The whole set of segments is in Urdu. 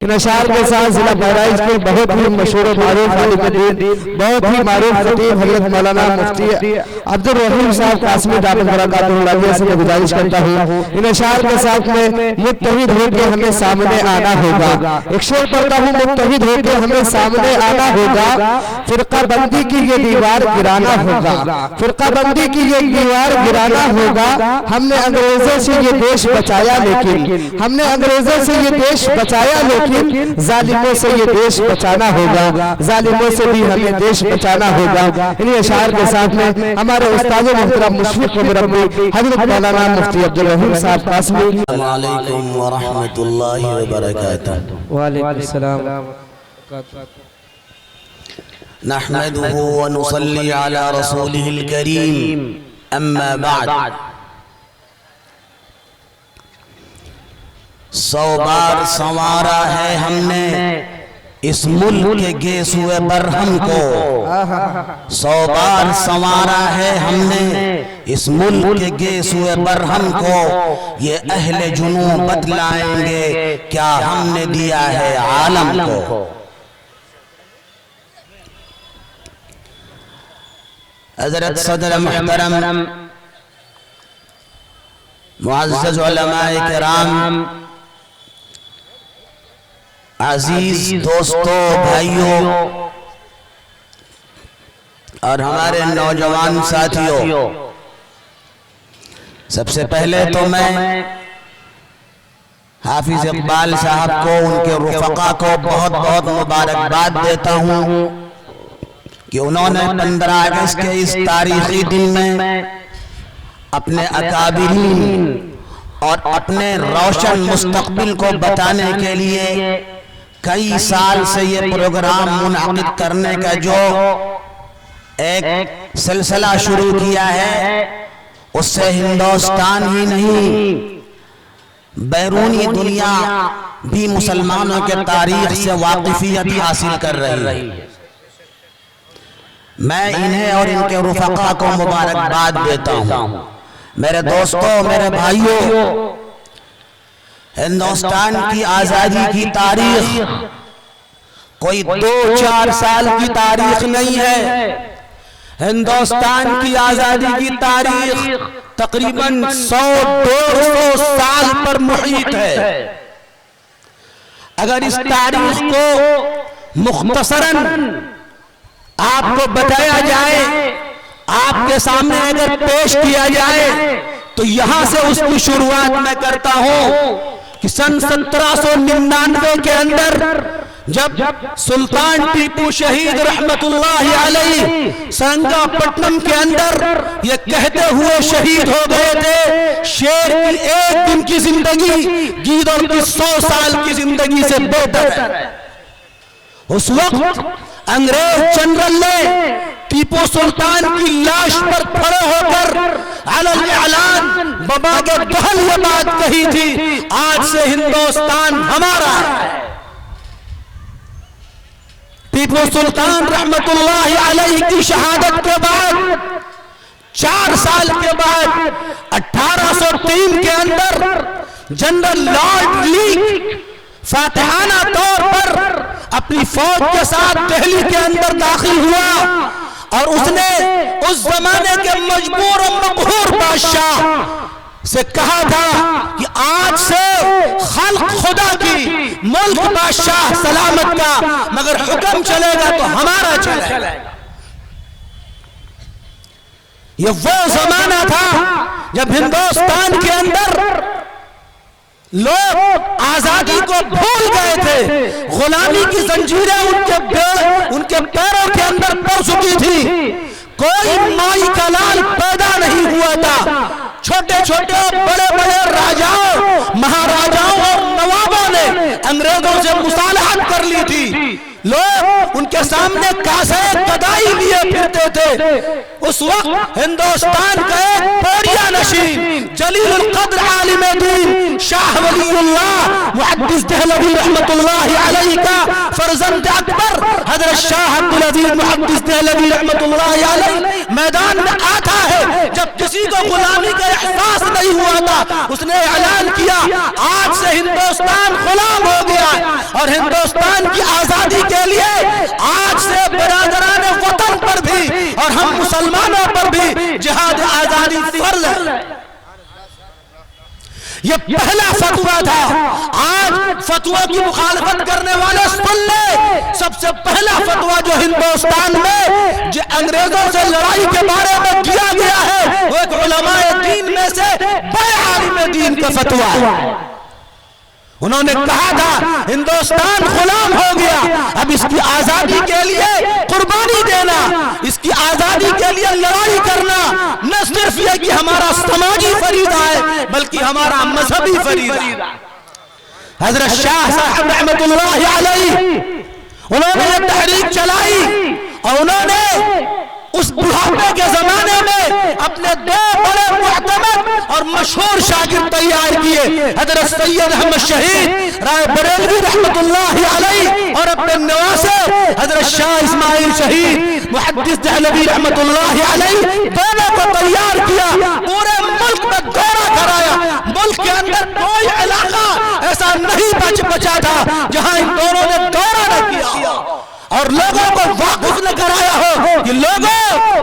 ان اشعار کے ساتھ ضلع بہرائچ کے بہت ہی مشہور و معروف عالم دین، بہت ہی معروف خطیب حضرت مولانا مفتی عبد الرحیم صاحب قاسمی دامت برکاتہ اللہ سے میں گزارش کرتا ہوں ان اشعار کے ساتھ میں متحد ہو کے ہمیں سامنے آنا ہوگا. ایک شعر پڑھتا ہوں، متحد ہو کے ہمیں سامنے آنا ہوگا، فرقہ بندی کی یہ دیوار گرانا ہوگا، فرقہ بندی کی یہ دیوار گرانا ہوگا. ہم نے انگریزوں سے یہ دیش بچایا لیکن ہم نے انگریزوں سے یہ دیش بچایا لیکن ظالموں سے یہ دیش بچانا ہوگا، ظالموں سے بھی ہمیں دیش بچانا ہوگا. انہی اشعار کے ساتھ میں ہمارے استاد محترم مشفق و مربی حضرت مولانا مفتی عبد الرحیم صاحب قاسمی. السلام علیکم ورحمۃ اللہ وبرکاتہ. وعلیکم السلام. نحمده ونصلي على رسوله الكريم اما بعد. 100 بار سنوارا ہے ہم نے اس ملک کے گیسوئے برہم کو، 100 بار سنوارا ہے ہم نے اس ملک کے گیسوئے برہم کو. یہ اہل جنوب بتلائیں گے کیا ہم نے دیا ہے عالم کو. حضرت صدر محترم، معزز علماء کرام، عزیز دوستو، بھائیوں اور ہمارے نوجوان ساتھیوں، سب سے پہلے تو میں حافظ اقبال صاحب کو، ان کے رفقا کو بہت بہت مبارکباد دیتا ہوں کہ انہوں نے 15 اگست کے اس تاریخی دن میں اپنے اکابرین اور اپنے روشن مستقبل کو بتانے کے لیے کئی سال سے یہ پروگرام منعقد کرنے کا جو ایک سلسلہ شروع کیا ہے، اس سے ہندوستان ہی نہیں بیرونی دنیا بھی مسلمانوں کے تاریخ سے واقفیت حاصل کر رہی ہے. میں انہیں اور ان کے رفقا کو مبارکباد دیتا ہوں. میرے دوستوں، میرے بھائیوں، ہندوستان کی آزادی کی تاریخ کوئی 2-4 سال کی تاریخ نہیں ہے. ہندوستان کی آزادی کی تاریخ تقریباً 100-150 سال پر محیط ہے. اگر اس تاریخ کو مختصراً آپ کو بتایا جائے، آپ کے سامنے اگر پیش کیا جائے، تو یہاں سے اس کی شروعات میں کرتا ہوں کہ سن 1799 کے اندر جب سلطان ٹیپو شہید رحمت اللہ علیہ سرنگا پٹنم کے اندر یہ کہتے ہوئے شہید ہو گئے تھے، شیر کی 1 دن کی زندگی گیدڑ کی 100 سال کی زندگی سے بہتر ہے. اس وقت انگریز جنرل نے ٹیپو سلطان کی لاش پر کھڑے ہو کر علی اعلان بابا کے دہل یہ بات کہی تھی، آج سے ہندوستان ہمارا ہے. ٹیپو سلطان رحمت اللہ علیہ کی شہادت کے بعد 4 سال کے بعد 1803 کے اندر جنرل لارڈ لی فاتحانہ طور پر اپنی فوج کے ساتھ دہلی کے اندر داخل ہوا اور اس نے اس زمانے کے مجبور و مقہور بادشاہ سے کہا تھا کہ آج سے خلق خدا کی، ملک بادشاہ سلامت کا، مگر حکم چلے گا تو ہمارا چلے گا. یہ وہ زمانہ تھا جب ہندوستان کے اندر لوگ آزادی کو بھول گئے تھے، غلامی کی زنجیریں ان کے پیروں کے اندر پڑ چکی تھی. کوئی مائی کا لال پیدا نہیں ہوا تھا. چھوٹے چھوٹے بڑے بڑے راجاؤں، مہاراجاؤں اور نوابوں نے انگریزوں سے مصالحت کر لی تھی. لوگ ان کے سامنے کاسے قدائی لیے پھرتے سمجھتے تھے. اس وقت ہندوستان کا ایک بوریا نشین جلیل القدر عالم دین شاہ ولی اللہ محدث دہلوی رحمت اللہ علیہ کا فرزند اکبر حضرت شاہ عبدالعزیز محدث دہلوی رحمت اللہ علیہ میدان میں آتا ہے. جب کسی کو غلامی کا احساس نہیں ہوا تھا اس نے اعلان کیا آج سے ہندوستان غلام ہو گیا اور ہندوستان کی آزادی کے لیے آج سے برادران وطن پر بھی اور ہم مسلمانوں پر بھی جہاد آزادی فرض ہے. یہ پہلا فتویٰ تھا. آج فتویٰ کی مخالفت کرنے والے سن لے سب سے پہلا فتویٰ جو ہندوستان میں جو انگریزوں سے لڑائی کے بارے میں کیا گیا ہے وہ ایک علماء دین میں سے بڑے عالم دین کا فتویٰ ہے. انہوں نے کہا تھا ہندوستان غلام ہو گیا اب اس کی آزادی کے لیے قربانی دینا اس کی آزادی کے لیے لڑائی کرنا نہ صرف یہ کہ ہمارا سماجی فریضہ ہے بلکہ ہمارا مذہبی فریضہ ہے. حضرت شاہ صاحب رحمت اللہ علیہ انہوں نے یہ تحریک چلائی اور انہوں نے اس بڑھاپے کے زمانے میں اپنے دو بڑے معتمد اور مشہور شاگرد تیار کیے حضرت سید احمد شہید رائے بریلوی رحمت اللہ علیہ اور اپنے نواسے حضرت شاہ اسماعیل شہید محدث دہلوی رحمت اللہ علیہ دونوں کو تیار کیا. پورے ملک میں دورہ کرایا. ملک کے اندر کوئی علاقہ ایسا نہیں بچا تھا جہاں ان دونوں نے دورہ نہ کیا اور لوگوں کو واقف نہ کرایا ہو کہ لوگوں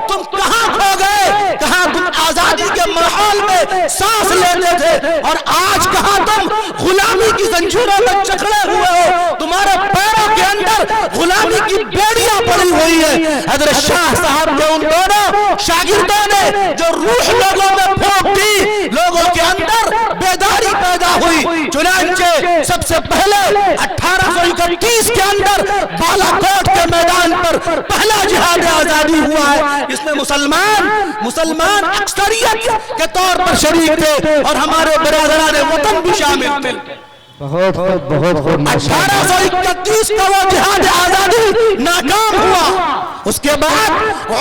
تم کہاں کھو گئے کہاں تم آزادی کے ماحول میں سانس لیتے تھے اور آج کہاں تم غلامی کی زنجیروں میں جکڑے ہوئے ہو. تمہارے پیروں کے اندر غلامی کی بیڑیاں پڑی ہوئی ہے. حضرت شاہ صاحب کے ان دونوں شاگردوں نے جو روح لوگوں میں پھونک دی لوگوں کے اندر بیداری پیدا ہوئی. چنانچہ سب سے پہلے 1831 کے اندر بالاکوٹ کے میدان پر پہلا جہاد آزادی ہوا ہے. اس میں مسلمان اکثریت کے طور پر شریک تھے اور ہمارے برادران وطن بھی شامل تھے. بہت 1831 کا وہ جہاد آزادی ناکام ہوا. اس کے بعد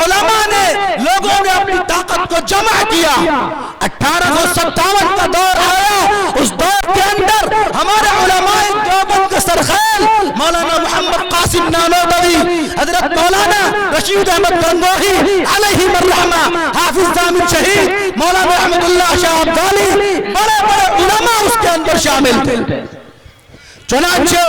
علماء نے لوگوں نے اپنی طاقت کو جمع کیا. 1857 کا دور آیا. اس دور کے اندر ہمارے علماء دیوبند کے سرخیل مولانا محمد قاسم نانوتوی حضرت مولانا رشید احمد گنگوہی علیہ الرحمہ حافظ ضامن شہید مولانا احمد اللہ شاہ ابدالی بڑے بڑے علماء اس کے اندر شامل تھے. چنانچہ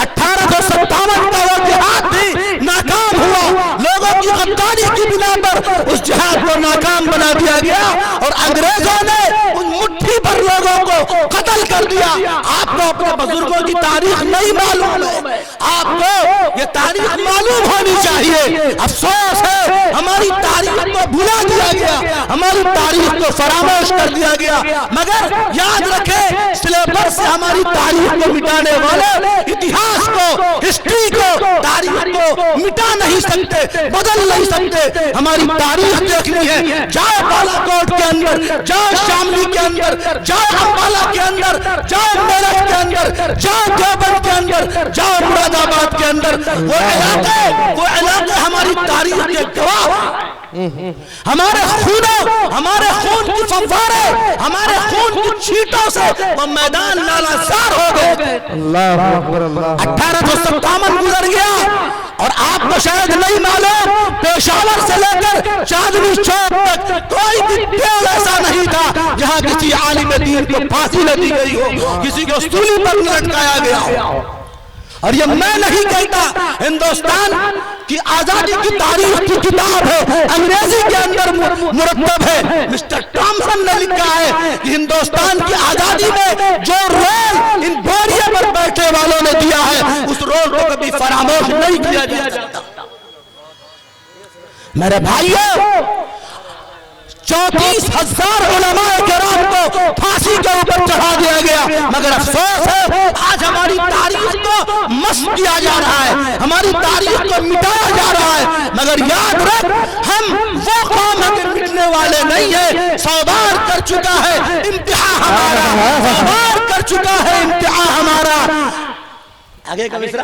1857 کا وہ جہاد بھی ناکام ہوا. لوگوں کی غداری کی بنا پر اس جہاد کو ناکام بنا دیا گیا اور انگریزوں نے ان مٹھی پر لوگوں کو قتل کر دیا. آپ کو اپنے بزرگوں کی تاریخ نہیں معلوم ہے. آپ کو یہ تاریخ معلوم ہونی چاہیے. افسوس ہے ہماری تاریخ کو بھلا دیا گیا ہماری تاریخ کو فراموش کر دیا گیا. مگر یاد رکھیں سلیبس سے ہماری تاریخ کو مٹانے والے اتہاس کو ہسٹری کو تاریخ کو مٹا نہیں سکتے بدل نہیں سکتے. ہماری تاریخ دیکھنی ہے. جاؤ بالاکوٹ کے اندر جاؤ شاملی کے اندر جاؤ امبالہ کے اندر جاؤ میرٹھ کے اندر جاؤ دیوبند کے اندر جاؤ مراد آباد کے اندر وہ علاقے ہماری تاریخ کے گواہ. ہمارے خون کی فوارے ہمارے خون کی چھینٹوں سے وہ میدان لالازار ہو گئے. اللہ اکبر اللہ. 1857 گزر گیا اور آپ کو شاید نہیں معلوم پیشاور سے لے کر چاندنی چوک تک کوئی بھی دیو ایسا نہیں تھا جہاں کسی عالم دین کو پھانسی نہ دی گئی ہو کسی کو سولی پر لٹکایا گیا ہو. اور یہ میں نہیں کہتا ہندوستان کی آزادی کی تاریخ کی کتاب ہے انگریزی کے اندر مرتب ہے. مسٹر ٹامسن نے لکھا ہے کہ ہندوستان کی آزادی میں جو رول ان بوریے پر بیٹھے والوں نے دیا ہے اس رول کو کبھی فراموش نہیں کیا جا سکتا. میرے بھائیو 34,000 علماء کرام کو پھانسی کے اوپر چڑھا دیا گیا. مگر افسوس ہے آج ہماری تاریخ کو مسخ کیا جا رہا ہے ہماری تاریخ کو مٹایا جا رہا ہے. مگر یاد رکھ ہم وہ قوم ہیں مٹنے والے نہیں ہیں. 100 بار کر چکا ہے امتحان ہمارا 100 بار کر چکا ہے امتحان ہمارا. آگے کا مصرع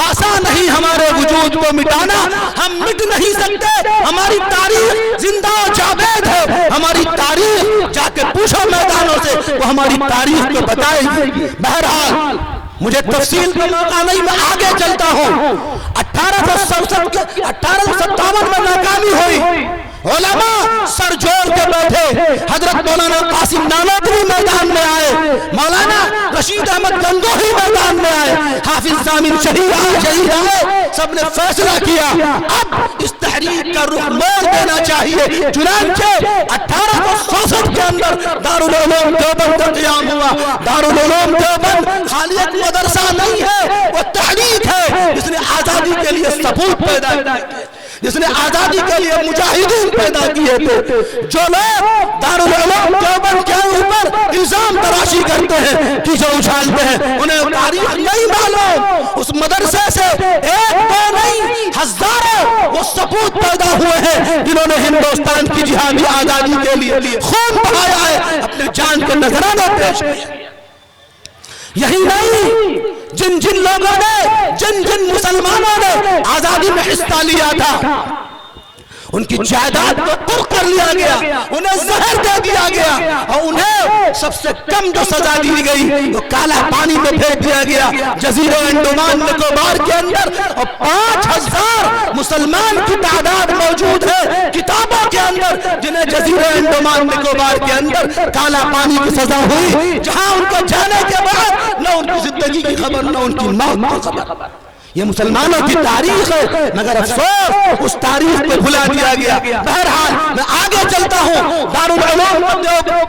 آسان نہیں ہمارے وجود کو مٹانا، ہم مٹ نہیں سکتے، ہماری تاریخ زندہ و جاوید ہے، ہماری تاریخ جا کے پوچھو میدانوں سے، وہ ہماری تاریخ کو بتائے گی۔ بہرحال مجھے تفصیل کا موقع نہیں، میں آگے چلتا ہوں۔ 1857 میں ناکامی ہوئی، علماء سر جوڑ کے بیٹھے، حضرت مولانا قاسم نانوتوی میدان میں آئے، مولانا رشید احمد گنگوہی میدان میں آئے، حافظ ضامن شہید آئے، سب نے فیصلہ کیا اب اس تحریک کا رخ موڑ دینا چاہیے۔ چنانچہ 1864 کے اندر دارالعلوم دیوبند کا قیام ہوا۔ دارالعلوم دیوبند خالی ایک مدرسہ نہیں ہے، وہ تحریک ہے جس نے آزادی کے لیے ثبوت پیدا کیے، جس نے آزادی کے لیے مجاہدین پیدا کیے تھے۔ جو لوگ دارالعلوم دیوبند کے اوپر الزام تراشی کرتے ہیں، کیسے اچھالتے ہیں، انہیں تاریخ نہیں معلوم۔ اس مدرسے سے ایک دو نہیں، ہزاروں وہ ثبوت پیدا ہوئے ہیں جنہوں نے ہندوستان کی جہادی آزادی کے لیے خون بہایا ہے، اپنے جان کے نذرانے پیش کیے۔ یہی نہیں، جن جن لوگوں نے، جن جن مسلمانوں نے آزادی میں حصہ لیا تھا، ان کی جائیداد کو پر کر لیا گیا، انہیں زہر دے دیا گیا، اور انہیں سب سے کم جو سزا دی گئی وہ کالا پانی میں پھینک دیا گیا جزیرہ انڈمان نکوبار کے اندر۔ اور 5000 مسلمان کی تعداد موجود ہے کتابوں کے اندر جنہیں جزیرہ انڈمان نکوبار کے اندر کالا پانی کی سزا ہوئی، جہاں ان کو جانے کے بعد نہ ان کی زندگی کی خبر نہ ان کی موت کی خبر۔ یہ مسلمانوں کی تاریخ ہے، مگر افسوس اس تاریخ کو بھلا دیا گیا۔ بہرحال میں آگے چلتا ہوں۔ دارالعلوم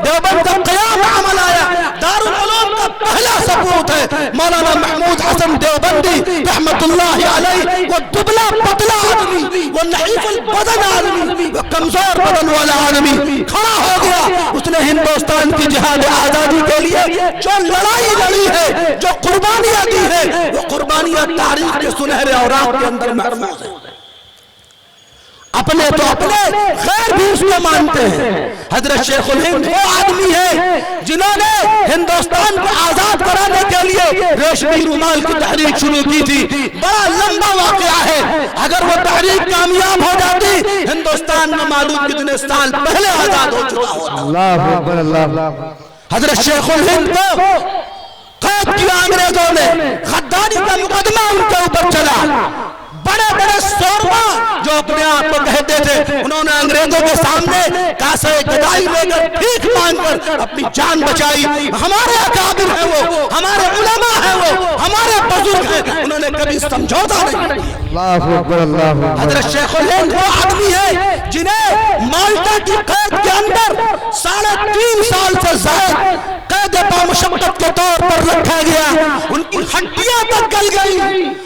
دیوبند کا قیام عمل آیا۔ دارالعلوم کا پہلا ثبوت ہے مولانا محمود حسن دیوبندی رحمت اللہ علیہ۔ وہ دبلا پتلا آدمی، وہ نحیف البدن آدمی، وہ کمزور بدن والا آدمی کھڑا ہو گیا۔ اس نے ہندوستان کی جہاد آزادی کے لیے جو لڑائی لڑی ہے، جو قربانیاں دی ہے، وہ قربانیاں تاریخ کے سنہرے اوراق کے اندر محفوظ ہیں۔ اپنے تو اپنے غیر بھی اس کو مانتے ہیں۔ حضرت شیخ الہند وہ آدمی ہے جنہوں نے ہندوستان کو آزاد کرانے کے لیے ریشمی رومال کی تحریک شروع کی تھی۔ بڑا لمبا واقعہ ہے، اگر وہ تحریک کامیاب ہو جاتی ہندوستان میں معلوم کتنے سال پہلے آزاد ہو چکا ہوتا۔ اللہ اکبر، اللہ۔ حضرت شیخ الہند کو قید کیا انگریزوں نے، غداری کا مقدمہ ان کے اوپر چلا۔ بڑے بڑے سورما جو اپنے آپ کو کہتے تھے، انہوں نے انگریزوں کے سامنے کاسے گدائی لے کر بھیک مانگ کر اپنی جان بچائی۔ ہمارے اکابر ہیں وہ، ہمارے علماء ہیں وہ، ہمارے بزرگ ہیں، انہوں نے کبھی سمجھوتا نہیں کیا۔ اللہ اکبر، اللہ۔ حضرت شیخ الہند وہ آدمی ہے جنہیں مالٹا کی قید کے اندر 3.5 سال سے زائد قید بامشقت کے طور پر رکھا گیا۔ ان کی ہڈیاں تک گل گئی،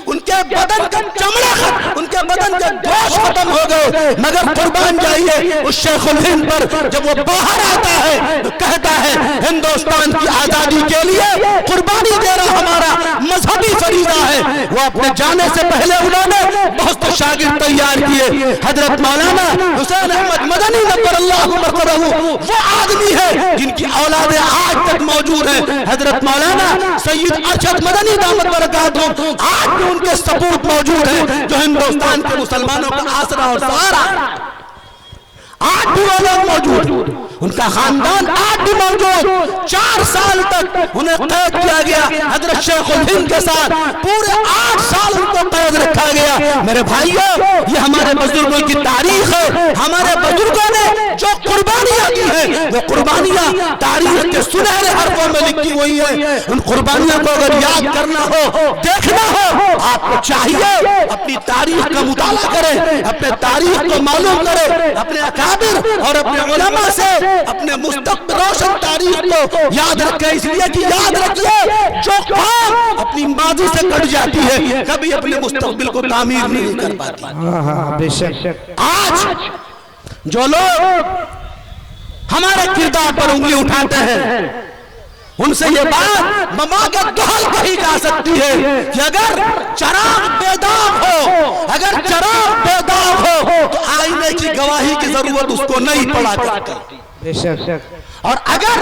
ان کے بدن کا چمڑا ختم، ان کے بدن کے گوشت ختم ہو گئے، مگر قربان جائیے اس شیخ الہند پر جب وہ باہر آتا ہے تو کہتا ہے ہندوستان کی آزادی کے لیے قربانی دینا ہمارا مذہبی فریضہ ہے۔ وہ اپنے جانے سے پہلے انہوں نے بہت سے شاگرد تیار کیے۔ حضرت مولانا حسین احمد مدنی نور اللہ مرقدہ وہ آدمی ہے جن کی اولادیں آج تک موجود ہیں۔ حضرت مولانا سید ارشد مدنی دامت برکاتہ آج بھی ان کے ثبوت موجود ہیں جو ہندوستان کے مسلمانوں کا آسرا اور سہارا، آج بھی وہ لوگ موجود، ان کا خاندان آج بھی موجود۔ 4 سال تک انہیں قید کیا گیا۔ حضرت شیخ الہند کے ساتھ پورے 8 سال ان کو قید رکھا گیا۔ میرے بھائیو، یہ ہمارے بزرگوں کی تاریخ ہے۔ ہمارے بزرگوں نے جو قربانیاں دی ہیں وہ قربانیاں تاریخ کے سنہرے حرفوں میں لکھی ہوئی ہیں۔ ان قربانیوں کو اگر یاد کرنا ہو، دیکھنا ہو، آپ کو چاہیے اپنی تاریخ کا مطالعہ کریں، اپنے تاریخ کو معلوم کریں، اپنے اکابر اور اپنے علماء سے اپنے مستقبل روشن تاریخ کو یاد رکھیں، اس لیے کہ یاد رکھیے جو قوم اپنی ماضی سے کٹ جاتی ہے کبھی اپنے مستقبل کو تعمیر نہیں کر پاتی۔ بے شک۔ آج جو لوگ ہمارے کردار پر انگلی اٹھاتے ہیں ان سے یہ بات مماغت دہل کہی جا سکتی ہے کہ اگر چراغ بیداغ ہو، اگر چراغ بیداغ ہو تو آئینے کی گواہی کی ضرورت اس کو نہیں پڑا کرتی۔ بے شک۔ اور اگر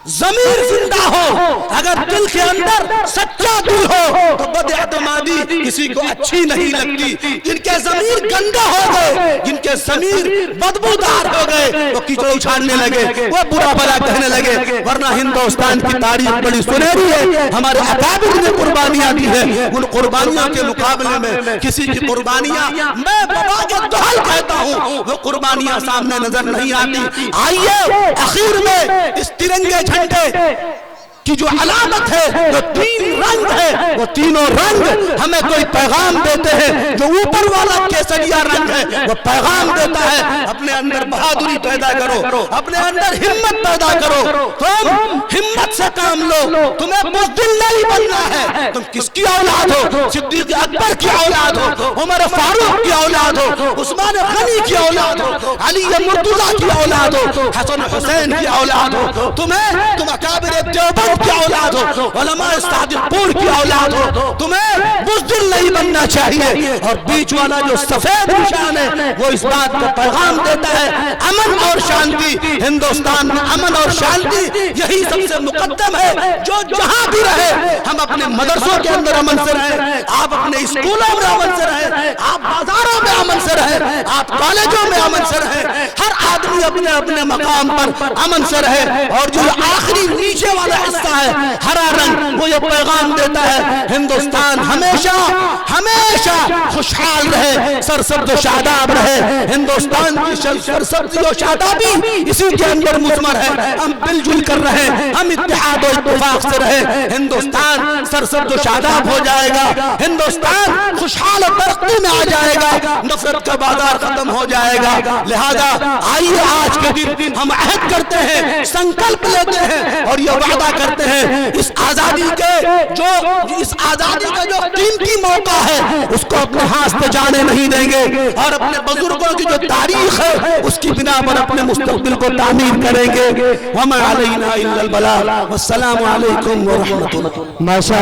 ضمیر زندہ ہو، اگر دل کے اندر سچا دل ہو تو بد اعتمادی کسی کو اچھی نہیں لگتی۔ جن کے ضمیر گندا ہو گئے، جن کے ضمیر بدبودار ہو گئے، وہ کیچڑ اچھالنے لگے، وہ برا بھلا کہنے لگے۔ ورنہ ہندوستان کی تاریخ بڑی سنہری ہے، ہمارے اکابر نے قربانیاں دی ہیں، ان قربانیوں کے مقابلے میں کسی کی قربانیاں، میں بابا کے دہل کہتا ہوں، وہ قربانیاں سامنے نظر نہیں آتی۔ آئیے اخیر میں اس ترنگے جھنڈے کی جو علامت ہے، جو تین رنگ ہے، وہ تینوں رنگ ہمیں کوئی پیغام دیتے ہیں۔ جو اوپر والا کیسریا رنگ ہے وہ پیغام دیتا ہے اپنے اندر بہادری پیدا کرو، اپنے اندر ہمت پیدا کرو، تم ہمت سے کام لو، تمہیں بزدل نہیں بننا ہے۔ تم کس کی اولاد ہو؟ صدیق اکبر کی اولاد ہو، عمر فاروق کی اولاد ہو، عثمان غنی کی اولاد ہو، علی مرتضیٰ کی اولاد ہو، حسن حسین کی اولاد ہو، تم اکابر دیوبند کی اولاد ہو، علماء صادق پور کی اولاد ہو، تمہیں بزدل نہیں بننا چاہیے۔ اور بیچ والا جو سفید نشان ہے وہ اس بات کا پیغام دیتا ہے امن اور شانتی۔ ہندوستان میں امن اور شانتی یہی سب سے مقدم ہے۔ جو جہاں بھی رہے، ہم اپنے مدرسوں کے اندر امن سے رہیں، آپ اپنے اسکولوں میں امن سے رہیں، آپ بازاروں میں امن سے رہیں، آپ کالجوں میں امن سے رہیں، ہر آدمی اپنے اپنے مقام پر امن سے رہے۔ اور جو آخری نیچے والا حصہ ہے ہرا رنگ، وہ یہ پیغام دیتا ہے ہندوستان ہمیشہ ہمیشہ خوشحال رہے، سرسبز و شاداب رہے۔ ہندوستان کی سرسبزی و شادابی اسی کے اندر مضمر ہے۔ ہم مل جل کر رہے، ہم اتحاد و اتفاق سے رہے، ہندوستان سرسبز و شاداب ہو جائے گا، ہندوستان خوشحال و ترقی میں آ جائے گا، نفرت کا بازار ختم ہو جائے گا۔ لہذا آئیے آج کے دن ہم عہد کرتے ہیں، سنکلپ لیتے ہیں اور یہ وعدہ کرتے ہیں، اس آزادی کا جو قیمتی موقع ہے اس کو اپنے ہاتھ سے جانے نہیں دیں گے، اور اپنے بزرگوں کی جو تاریخ ہے اس کی بنا پر اپنے مستقبل کو تعمیر کریں گے۔ وَمَا عَلَيْنَا إِلَّا الْبَلَاغُ وَالسَّلَامُ عَلَيْكُمْ وَرَحْمَتُ اللَّهِ۔